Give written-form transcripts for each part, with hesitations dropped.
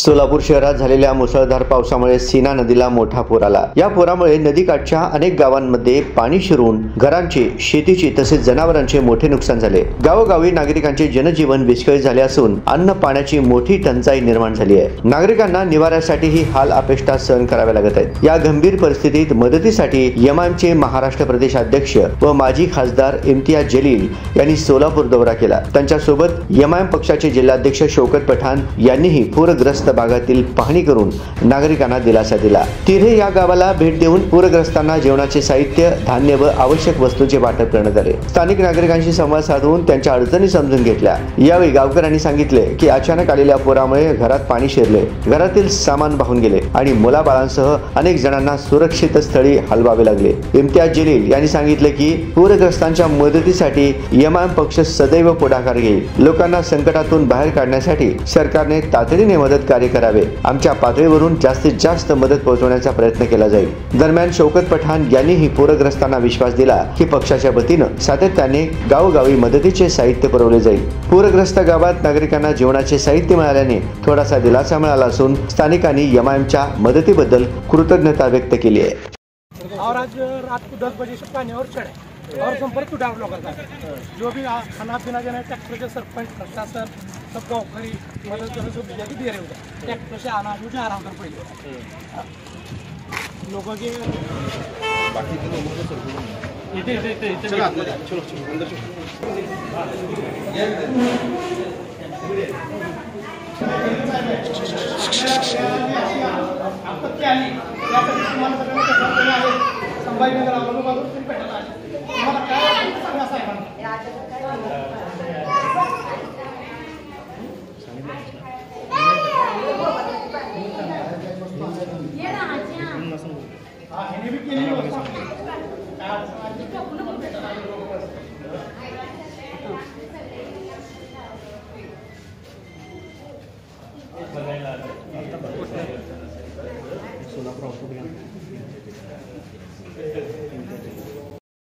सोलापूर शहरात झालेल्या मुसळधार पावसामुळे सीना नदीला मोठा पूर आला। या पुरामुळे नदीकाठच्या अनेक गावांमध्ये पाणी शिरून घरांचे, शेतीची तसेच जनावरांचे मोठे नुकसान झाले। गावोगावी नागरिकांचे जनजीवन विस्कळीत झाले असून अन्न पाण्याची मोठी टंचाई निर्माण झाली आहे। नागरिकांना निवाऱ्यासाठीही हाल अपेष्टा सहन करावे लागत आहेत। या गंभीर परिस्थितीत मदतीसाठी एमआयएमचे महाराष्ट्र प्रदेश अध्यक्ष व माजी खासदार इम्तियाज जलील यांनी सोलापूर दौरा केला। त्यांच्यासोबत एमआयएम पक्षाचे जिल्हाध्यक्ष शौकत पठाण यांनीही पूरग्रस्त भागातील पाहणी करून नागरिकांना दिलासा दिला। तिरे या गावाला भेट देऊन पूरग्रस्तांना जेवणाचे साहित्य, धान्य व आवश्यक वस्तूंचे वाटप करण्यात आले। स्थानिक नागरिकांशी संवाद साधून त्यांच्या अडचणी समजून घेतल्या। यावेळी गावकऱ्यांनी सांगितले की अचानक आलेल्या पुरामुळे घरात पाणी शिरले, घरातील सामान वाहून गेले आणि मुलाबाळांसह अनेक जणांना सुरक्षित स्थळी हलवावे लागले। इम्तियाज जलील यांनी सांगितले की पूरग्रस्तांच्या मदतीसाठी एमआयएम पक्ष सदैव पुढाकार घेईल। लोकांना संकटातून बाहेर काढण्यासाठी सरकारने तातडीने मदत कार्य करावे। आमच्या पातळीवरून जास्तीत जास्त मदत पोहोचवण्याचा प्रयत्न केला जाईल। दरम्यान शौकत पठाण यांनीही पूरग्रस्तांना विश्वास दिला की पक्षाच्या वतीनं सातत्याने गावोगावी मदतीचे साहित्य पुरवले जाईल। पूरग्रस्त गावात नागरिकांना जेवणाचे साहित्य मिळाल्याने थोडासा दिलासा मिळाला असून स्थानिकांनी एमआयएमच्या मदतीबद्दल कृतज्ञता व्यक्त केली आहे। और आज रात को 10 बजे से पानी और चढ़े और संपर्क टूटा हम लोगों का। जो भी खाना पीना देना है ट्रैक्टर के सरपंच प्रशासन सब गाँव खरी मदद जो दे रहे होते ट्रैक्टर से आना जो जा रहा उधर पहले लोगों के बाकी संभाजीनगर औरंगाबाद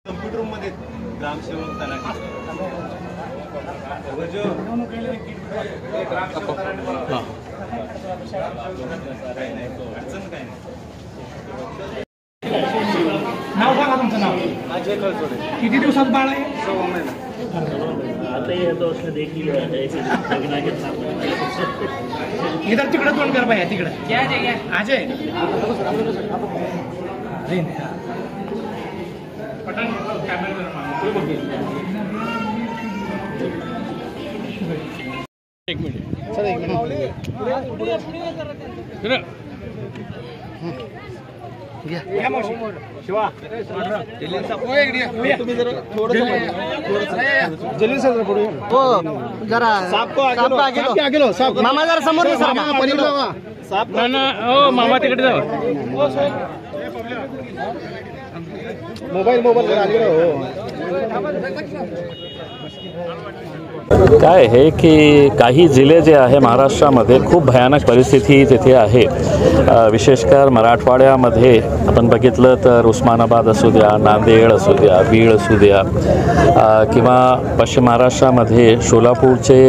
कम्प्युटर रूम मध्ये ग्रामसेवक तलाठी नाव सांगा तुमचं नाव। अजय कळसोडे। किती दिवसात बाळ आहे? 6 महिना। आता ये तो उसने देख लिया है इधर तिकडे तोंड कर बाया तिकडे क्या अजय पठाण कॅमेरा एक मिनिट सर, 1 मिनिट शिवा तुम्ही जरा जलील सर पुढे हो जरा आगे लो साप मामा जरा समोर साप ना ओ मामा तिकडे जावा मोबाईल जरा आगे हो। काय आहे की काही जिल्हे जे आहे महाराष्ट्रामध्ये खूप भयानक परिस्थिती तिथे आहे। विशेषकर मराठवाड्यामध्ये आपण बघितलं तर उस्मानाबाद असू द्या, नांदेड असू द्या, बीड असू द्या किंवा पश्चिम महाराष्ट्रामध्ये सोलापूरचे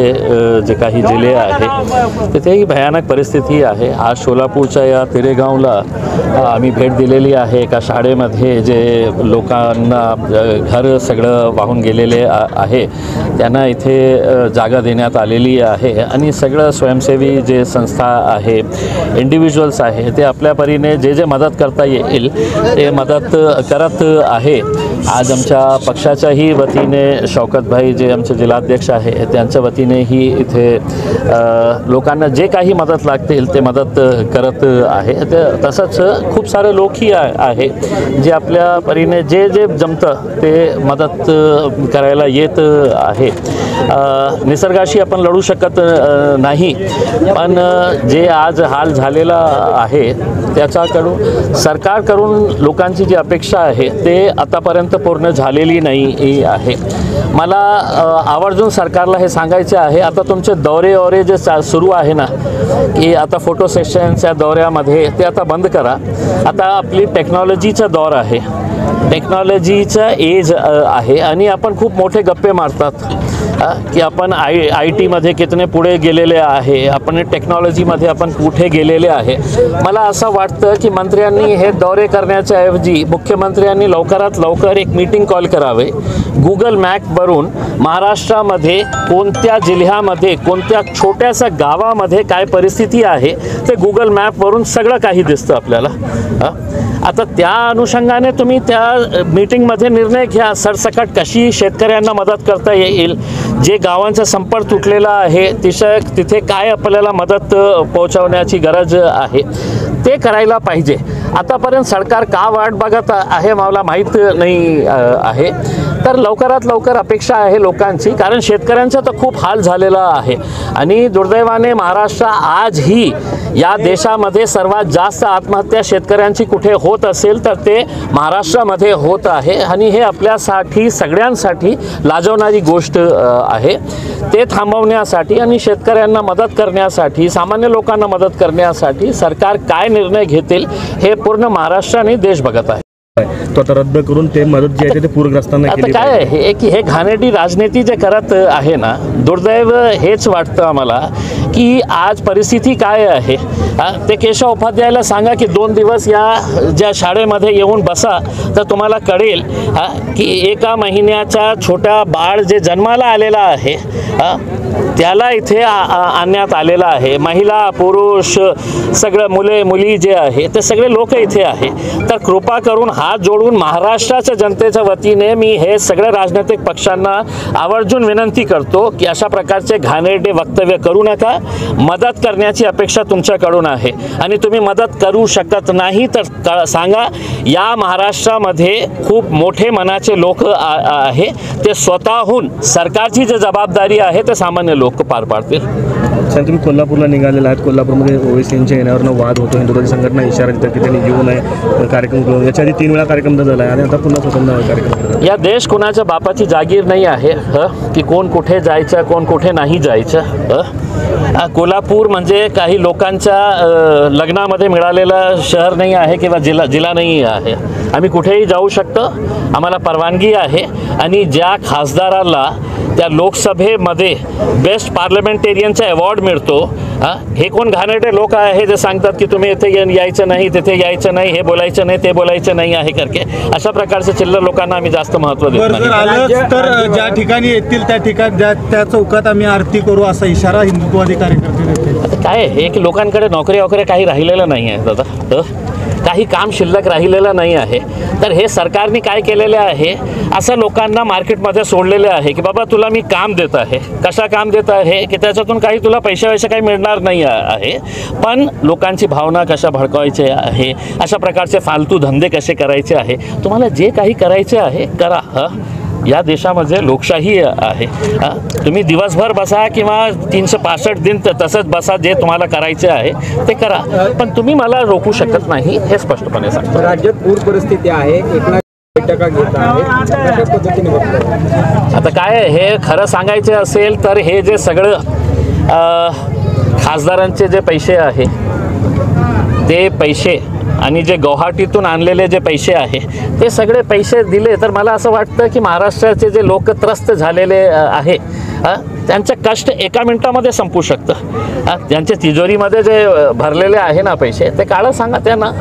जे काही जिल्हे आहे तिथेही भयानक परिस्थिती आहे। आज सोलापूरच्या या तिरेगावला आम्ही भेट दिलेली आहे। एका शाळेमध्ये जे लोकांना घर सगळं वाहून गेलेले आहे त्यांना इथे जागा देण्यात आलेली आहे आणि सगळं स्वयंसेवी जे संस्था आहे, इंडिव्हिज्युअल्स आहे ते आपल्या परीने जे मदत करता येईल ते मदत करत आहे। आज आमच्या पक्षाच्याही वतीने शौकतभाई जे आमचे जिल्हाध्यक्ष आहे त्यांच्या वतीनेही इथे लोकांना जे काही मदत लागतील ते मदत करत आहे। तसंच खूप सारे लोकही आहे जे आपल्या परीने जे जमतं ते मदत करायला येत आहे। निसर्गाशी आपण लढू शकत नाही, पण जे आज हाल झालेला आहे त्याच्याकडून सरकारकडून लोकांची जी अपेक्षा आहे ते आतापर्यंत पूर्ण झालेली नाही आहे। मला आवर्जून सरकारला हे सांगायचे आहे, आता तुमचे दौरे जे सुरू आहे ना की आता फोटो सेशनच्या दौऱ्यामध्ये ते आता बंद करा। आता आपली टेक्नॉलॉजीचा दौर आहे, टेक्नॉलॉजीचा एज आहे आणि आपण खूप मोठे गप्पे मारतात। की आपण आय टीमध्ये कितने पुढे गेलेले आहे, आपण टेक्नॉलॉजीमध्ये आपण कुठे गेलेले आहे। मला असं वाटतं की मंत्र्यांनी हे दौरे करण्याच्या ऐवजी मुख्यमंत्र्यांनी लवकरात लवकर एक मीटिंग कॉल करावे। गुगल मॅपवरून महाराष्ट्रामध्ये कोणत्या जिल्ह्यामध्ये कोणत्या छोट्याशा गावामध्ये काय परिस्थिती आहे ते गुगल मॅपवरून सगळं काही दिसतं आपल्याला। आता त्या अनुषंगाने तुम्ही त्या मीटिंगमध्ये निर्णय घ्या, सरसकट कशी शेतकऱ्यांना मदत करता येईल, जे गावांचा संपर्क तुटलेला आहे तिथे काय आपल्याला मदत पोहोचवण्याची गरज आहे ते करायला पाहिजे। आतापर्यंत सरकार का वाट बघत आहे मला माहीत नाही आहे। तर लवकरात लवकर अपेक्षा आहे लोकांची, कारण शेतकऱ्यांचा तर खूप हाल झालेला आहे आणि दुर्दैवाने महाराष्ट्र आजही या देशामध्ये सर्वात जास्त आत्महत्या शेतकऱ्यांची कुठे होत असेल तर ते महाराष्ट्रामध्ये होत आहे आणि हे आपल्यासाठी सगळ्यांसाठी लाजवणारी गोष्ट आहे। ते थांबवण्यासाठी आणि शेतकऱ्यांना मदत करण्यासाठी, सामान्य लोकांना मदत करण्यासाठी सरकार काय निर्णय घेतील हे पूर्ण महाराष्ट्र आणि देश बघत आहे। तो आता रद्द करून ते मदत जी आहे ते पूरग्रस्तांना केली आता काय आहे की हे घाणेरडी राजनीती जे करत आहे ना, दुर्दैव हेच वाटतं आम्हाला की आज परिस्थिती काय आहे। ते केशव उपाध्यायला सांगा की 2 दिवस या ज्या शाळेमध्ये येऊन बसा तर तुम्हाला कळेल की एका महिन्याचा छोटा बाळ जे जन्माला आलेला आहे त्याला इथे आणण्यात आलेला आहे। महिला पुरुष सगळे मुले मुली जे आहे ते सगळे लोक इथे आहे। तर कृपा करून हात जोडून महाराष्ट्राच्या जनतेच्या वतीने मी हे सगळ्या राजनैतिक पक्षांना आवर्जून विनंती करतो की अशा प्रकारचे घाणेरडे वक्तव्य करू नका। मदत करण्याची अपेक्षा तुमच्याकडून आहे आणि तुम्ही मदत करू शकत नाही तर सांगा। या महाराष्ट्रामध्ये खूप मोठे मनाचे लोक आहे, ते स्वतःहून सरकारची जी जबाबदारी आहे ते सामान्य लोक पार पाडतील। सर तुम्ही कोल्हापूरला निघालेला आहात, कोल्हापूरमध्ये ओवेसींच्या येण्यावरनं वाद होतो, हिंदुत्वादी संघटना इशारा देतात की त्यांनी येऊ नये कार्यक्रम करून। याच्या आधी 3 वेळा कार्यक्रम झाला आहे आणि आता पुन्हा स्वतंत्र कार्यक्रम। या देश कोणाच्या बापाची जागीर नाही आहे की कोण कुठे जायचं कोण कुठे नाही जायचं। कोल्हापूर म्हणजे काही लोकांच्या लग्नामध्ये मिळालेलं शहर नाही आहे किंवा जिल्हा नाही आहे। आम्ही कुठेही जाऊ शकतो, आम्हाला परवानगी आहे आणि ज्या खासदाराला त्या लोकसभेमध्ये बेस्ट पार्लमेंटेरियनचा अवॉर्ड मिळतो, हे कोण घाणेरडे लोक आहे जे सांगतात की तुम्ही इथे यायचं नाही, तिथे यायचं नाही, हे बोलायचं नाही, ते बोलायचं नाही आहे करके। अशा प्रकारचे चिल्लर लोकांना आम्ही जास्त महत्त्व देत नाही। जर आलं तर ज्या ठिकाणी येतील त्या ठिकाणी त्या चौकात आम्ही आरती करू असा इशारा हिंदुत्ववादी कार्यकर्ते देतील। काय आहे की लोकांकडे नोकरी वगैरे काही राहिलेलं नाही आहे दादा, काही काम शिल्लक राहिलेलं नाही आहे। तर हे सरकारने काय केलेले आहे, असं लोकांना मार्केटमध्ये सोडलेले आहे की बाबा तुला मी काम देत आहे। कशा काम देत आहे की त्याच्यातून काही तुला पैसे काही मिळणार नाही आहे, पण लोकांची भावना कशा भडकवायची आहे, अशा प्रकारचे फालतू धंदे कसे करायचे आहे, तुम्हाला जे काही करायचे आहे करा। या देशामध्ये लोकशाही आहे। तुम्ही दिवसभर बसा किंवा 365 दिन तसंच बसा, जे तुम्हाला करायचे आहे ते करा, पण तुम्ही मला रोखू शकत नाही हे स्पष्टपणे सांगतो। राज्यात पूर परिस्थिती आहे, बैठका घेत आहे, कशा पद्धतीने बघतो? आता काय हे खरं सांगायचे असेल तर हे जे सगळं खासदारांचे जे पैसे आहे ते पैसे आणि जे गुवाहाटीतून आणलेले जे पैसे आहे ते सगळे पैसे दिले तर मला असं वाटतं की महाराष्ट्राचे जे लोक त्रस्त झालेले आहे त्यांचे कष्ट एका मिनिटामध्ये संपू शकतं। त्यांच्या तिजोरीमध्ये जे भरलेले आहे ना पैसे ते काढा, सांगा त्यांना।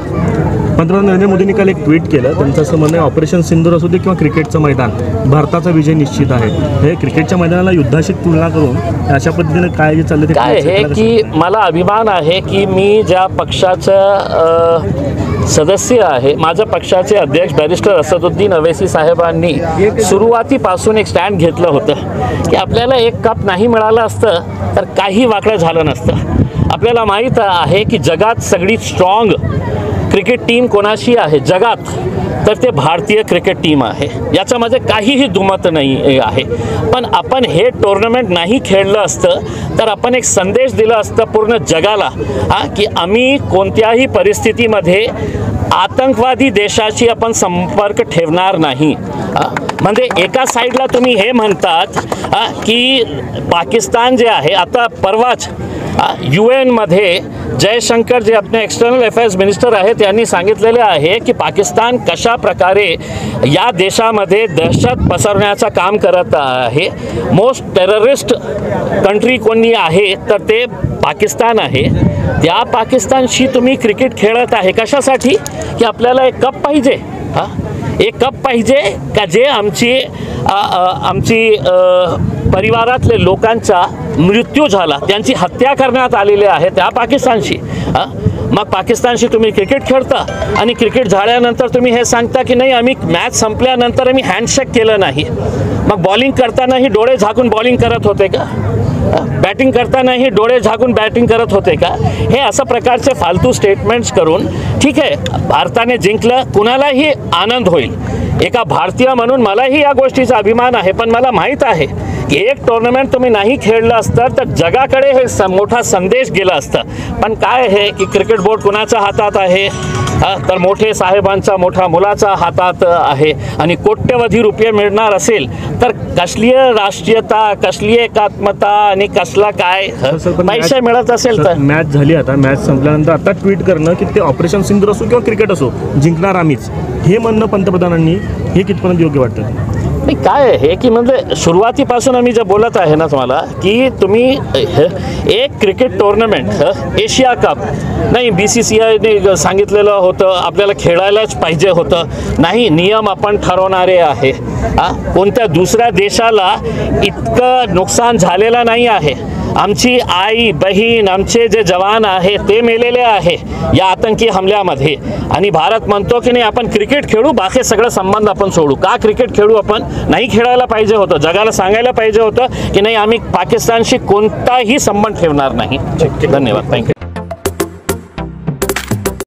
पंतप्रधान नरेंद्र मोदींनी काल एक ट्विट केलं, त्यांचं असं म्हणणं आहे ऑपरेशन सिंदूर असू दे किंवा क्रिकेटचं मैदान, भारताचा विजय निश्चित आहे। हे क्रिकेटच्या मैदानाला युद्धाशी तुलना करून अशा पद्धतीने काय जे चाललं ते काय आहे की मला अभिमान आहे की मी ज्या पक्षाचं सदस्य आहे, माझ्या पक्षाचे अध्यक्ष बॅरिस्टर असदुद्दीन अवैसी साहेबांनी सुरुवातीपासून एक स्टँड घेतलं होतं की आपल्याला एक कप नाही मिळालं असतं तर काही वाकडं झालं नसतं। आपल्याला माहीत आहे की जगात सगळी स्ट्रॉंग क्रिकेट टीम कोणाशी आहे जगात, तर ते भारतीय क्रिकेट टीम आहे, याच्यामध्ये काहीही दुमत नाही आहे। पण आपण हे टुर्नामेंट नाही खेळलं असतं तर आपण एक संदेश दिला असतं पूर्ण जगाला की आम्ही कोणत्याही परिस्थितीमध्ये आतंकवादी देशाशी आपण संपर्क ठेवणार नाही। म्हणजे एका साईडला तुम्ही हे म्हणतात की पाकिस्तान जे आहे, आता परवाच UN मध्ये जयशंकर जे आपले एक्सटर्नल अफेअर्स मिनिस्टर आहेत त्यांनी सांगितलेले आहे की पाकिस्तान कशा प्रकारे या देशामध्ये दहशत पसरवण्याचं काम करत आहे. मोस्ट टेररिस्ट कंट्री कोणी आहे तर ते पाकिस्तान आहे. त्या पाकिस्तानशी तुम्ही क्रिकेट खेळत आहे कशासाठी की आपल्याला एक कप पाहिजे. एक कप पाहिजे का जे आमची परिवारातले लोकांचा मृत्यू झाला त्यांची हत्या करण्यात आलेली आहे त्या पाकिस्तानशी. मग पाकिस्तानशी तुम्ही क्रिकेट खेळता आणि क्रिकेट झाल्यानंतर तुम्ही हे सांगता की नाही आम्ही मॅच संपल्यानंतर आम्ही हँडशेक केलं नाही. मग बॉलिंग करतानाही डोळे झाकून बॉलिंग करत होते का. बॅटिंग करतानाही डोळे झाकून बॅटिंग करत होते का. हे अशा प्रकारचे फालतू स्टेटमेंट्स करून ठीक आहे भारताने जिंकलं कुणालाही आनंद होईल. एका भारतीय म्हणून मलाही या गोष्टीचा अभिमान आहे. पण मला माहीत आहे की एक टुर्नामेंट तुम्ही नाही खेळलं असतं तर जगाकडे हे मोठा संदेश गेला असता. पण काय आहे की क्रिकेट बोर्ड कुणाच्या हातात आहे तर मोठे साहेबांचा मोठा मुलाचा हातात आहे. आणि कोट्यवधी रुपये मिळणार असेल तर कसली राष्ट्रीयता कसली एकात्मता आणि कसला काय पैसे मिळत असेल तर. मॅच झाली आता मॅच संपल्यानंतर आता ट्विट करणं की ते ऑपरेशन सिंदूर असो किंवा क्रिकेट असो जिंकणार आम्हीच हे म्हणणं पंतप्रधानांनी हे कितपर्यंत योग्य वाटतं. नाही काय आहे की म्हणजे सुरुवातीपासून आम्ही जे बोलत आहे ना तुम्हाला की तुम्ही एक क्रिकेट टुर्नामेंट एशिया कप नाही BCCIने सांगितलेलं होतं आपल्याला खेळायलाच पाहिजे होतं. नाही नियम आपण ठरवणारे आहे. कोणत्या दुसऱ्या देशाला इतकं नुकसान झालेलं नाही आहे. आमची आई बहीण आमचे जे जवान आहे ते मेलेले आहे या आतंकी हमल्यामध्ये. आणि भारत म्हणतो की नाही आपण क्रिकेट खेळू बाकी सगळं संबंध आपण सोडू. का क्रिकेट खेळू आपण नाही खेळायला पाहिजे होतं. जगाला सांगायला पाहिजे होतं की नाही आम्ही पाकिस्तानशी कोणताही संबंध ठेवणार नाही. धन्यवाद. थँक्यू.